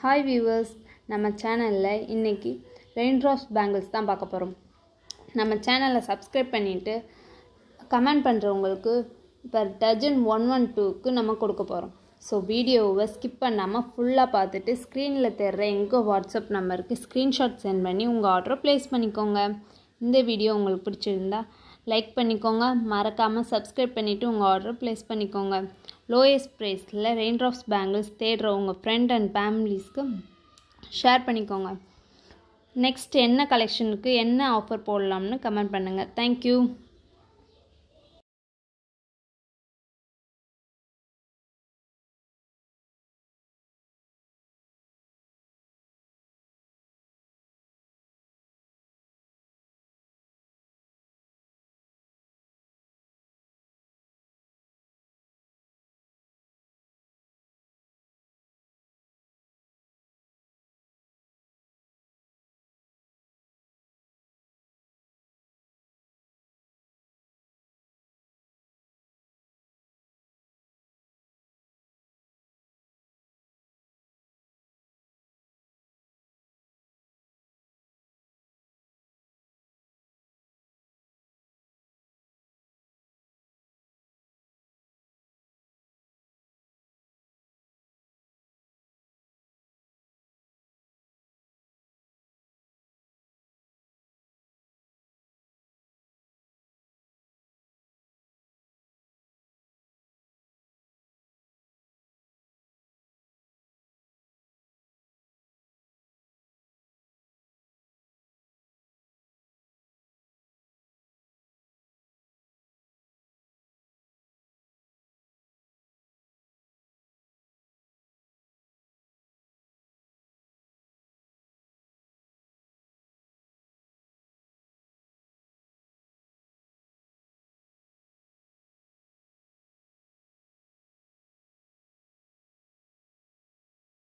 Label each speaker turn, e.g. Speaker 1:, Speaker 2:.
Speaker 1: Hi viewers, நம்ம சேனலில் இன்றைக்கி ரெயின்ட்ராப்ஸ் பேங்கிள்ஸ் தான் பார்க்க போகிறோம். நம்ம சேனலை சப்ஸ்கிரைப் பண்ணிவிட்டு கமெண்ட் பண்ணுறவங்களுக்கு பர் டஜன் 112க்கு நம்ம கொடுக்க போகிறோம். ஸோ வீடியோவை ஸ்கிப் பண்ணாமல் ஃபுல்லாக பார்த்துட்டு ஸ்க்ரீனில் தெரிகிற எங்கள் வாட்ஸ்அப் நம்பருக்கு ஸ்க்ரீன்ஷாட் சென்ட் பண்ணி உங்கள் ஆர்டரை ப்ளேஸ் பண்ணிக்கோங்க. இந்த வீடியோ உங்களுக்கு பிடிச்சிருந்தா லைக் பண்ணிக்கோங்க, மறக்காமல் சப்ஸ்கிரைப் பண்ணிவிட்டு உங்கள் ஆர்டரை ப்ளேஸ் பண்ணிக்கோங்க. லோயஸ்ட் ப்ரைஸில் ரெயின்ட்ராப்ஸ் பேங்கிள்ஸ் தேடுற உங்கள் ஃப்ரெண்ட் அண்ட் ஃபேமிலிஸ்க்கு ஷேர் பண்ணிக்கோங்க. நெக்ஸ்ட் என்ன கலெக்ஷனுக்கு என்ன ஆஃபர் போடலாம்னு கமெண்ட் பண்ணுங்கள். தேங்க்யூ.